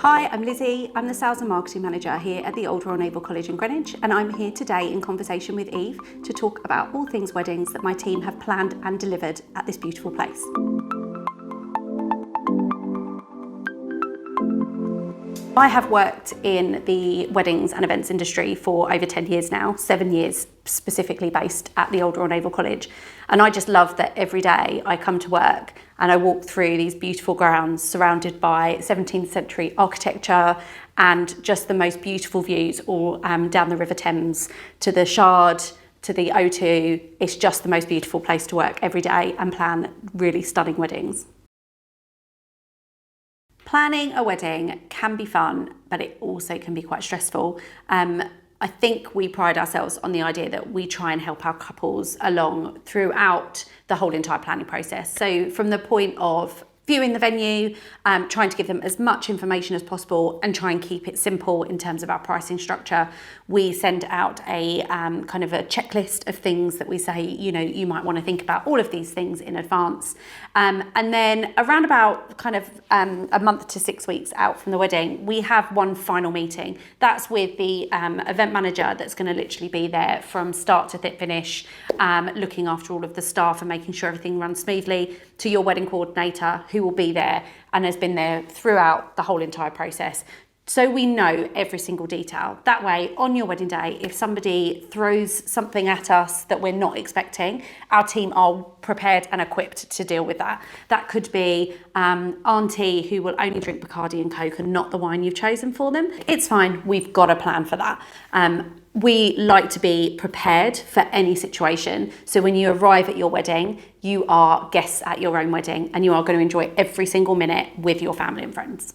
Hi, I'm Lizzie. I'm the Sales and Marketing Manager here at the Old Royal Naval College in Greenwich, and I'm here today in conversation with Eve to talk about all things weddings that my team have planned and delivered at this beautiful place. I have worked in the weddings and events industry for over 10 years now, 7 years specifically based at the Old Royal Naval College. And I just love that every day I come to work and I walk through these beautiful grounds surrounded by 17th century architecture and just the most beautiful views all down the River Thames to the Shard, to the O2. It's just the most beautiful place to work every day and plan really stunning weddings. Planning a wedding can be fun, but it also can be quite stressful. I think we pride ourselves on the idea that we try and help our couples along throughout the whole entire planning process. So from the point of viewing the venue, trying to give them as much information as possible and try and keep it simple in terms of our pricing structure. We send out a kind of a checklist of things that we say, you might want to think about all of these things in advance. And then around about kind of a month to 6 weeks out from the wedding, we have one final meeting. That's with the event manager that's going to literally be there from start to finish, looking after all of the staff and making sure everything runs smoothly, to your wedding coordinator who will be there and has been there throughout the whole entire process. So we know every single detail. That way, on your wedding day, if somebody throws something at us that we're not expecting, our team are prepared and equipped to deal with that. That could be auntie who will only drink Bacardi and Coke and not the wine you've chosen for them. It's fine, we've got a plan for that. We like to be prepared for any situation. So when you arrive at your wedding, you are guests at your own wedding and you are going to enjoy every single minute with your family and friends.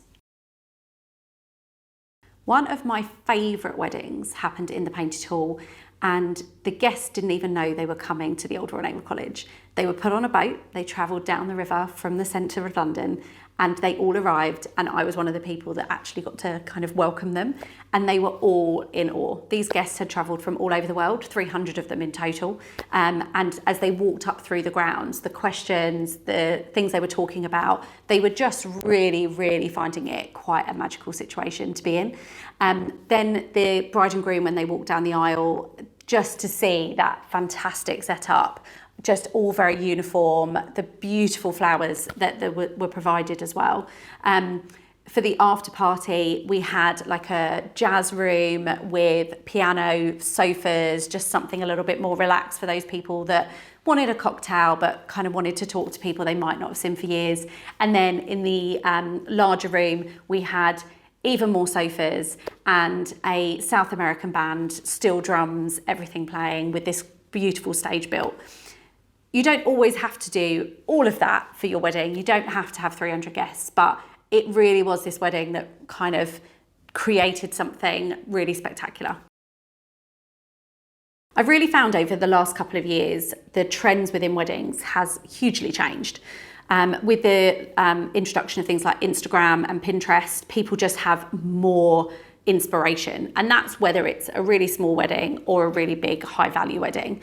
One of my favourite weddings happened in the Painted Hall, and the guests didn't even know they were coming to the Old Royal Naval College. They were put on a boat, they travelled down the river from the centre of London, and they all arrived, and I was one of the people that actually got to kind of welcome them, and they were all in awe. These guests had travelled from all over the world, 300 of them in total, and as they walked up through the grounds, the questions, the things they were talking about, they were just really, really finding it quite a magical situation to be in. Then the bride and groom, when they walked down the aisle, just to see that fantastic setup, just all very uniform, the beautiful flowers that were provided as well. For the after party, we had like a jazz room with piano, sofas, just something a little bit more relaxed for those people that wanted a cocktail but kind of wanted to talk to people they might not have seen for years. And then in the larger room, we had even more sofas and a South American band, steel drums, everything playing with this beautiful stage built. You don't always have to do all of that for your wedding. You don't have to have 300 guests, but it really was this wedding that kind of created something really spectacular. I've really found over the last couple of years, the trends within weddings has hugely changed. With the introduction of things like Instagram and Pinterest, people just have more inspiration, and that's whether it's a really small wedding or a really big high value wedding.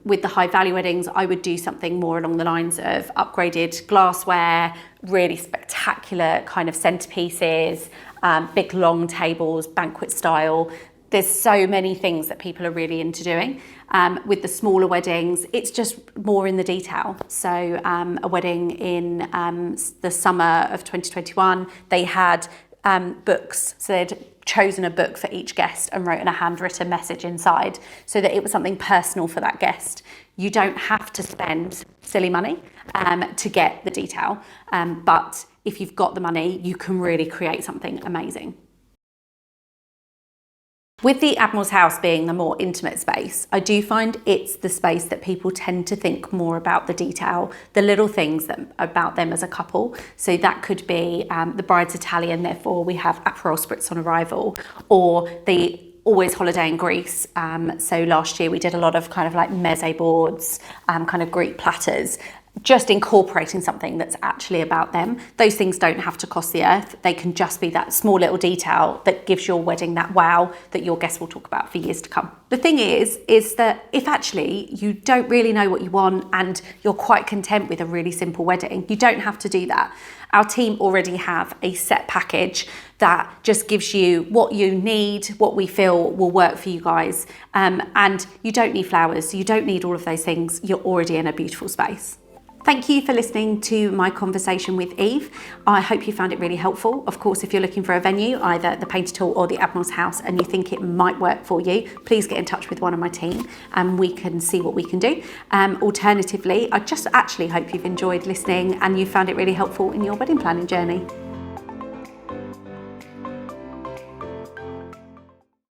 With the high value weddings, I would do something more along the lines of upgraded glassware, really spectacular kind of centerpieces, big long tables, banquet style. There's so many things that people are really into doing. With the smaller weddings, it's just more in the detail. So a wedding in the summer of 2021, they had books. So they'd chosen a book for each guest and wrote in a handwritten message inside so that it was something personal for that guest. You don't have to spend silly money to get the detail, but if you've got the money, you can really create something amazing. With the Admiral's House being the more intimate space, I do find it's the space that people tend to think more about the detail, the little things about them as a couple. So that could be the bride's Italian, therefore we have Aperol Spritz on arrival, or the always holiday in Greece. So last year we did a lot of kind of like meze boards, kind of Greek platters. Just incorporating something that's actually about them. Those things don't have to cost the earth. They can just be that small little detail that gives your wedding that wow that your guests will talk about for years to come. The thing is that if actually you don't really know what you want and you're quite content with a really simple wedding, you don't have to do that. Our team already have a set package that just gives you what you need, what we feel will work for you guys. And you don't need flowers, you don't need all of those things. You're already in a beautiful space. Thank you for listening to my conversation with Eve. I hope you found it really helpful. Of course, if you're looking for a venue, either the Painted Hall or the Admiral's House, and you think it might work for you, please get in touch with one of my team and we can see what we can do. Alternatively, I just actually hope you've enjoyed listening and you found it really helpful in your wedding planning journey.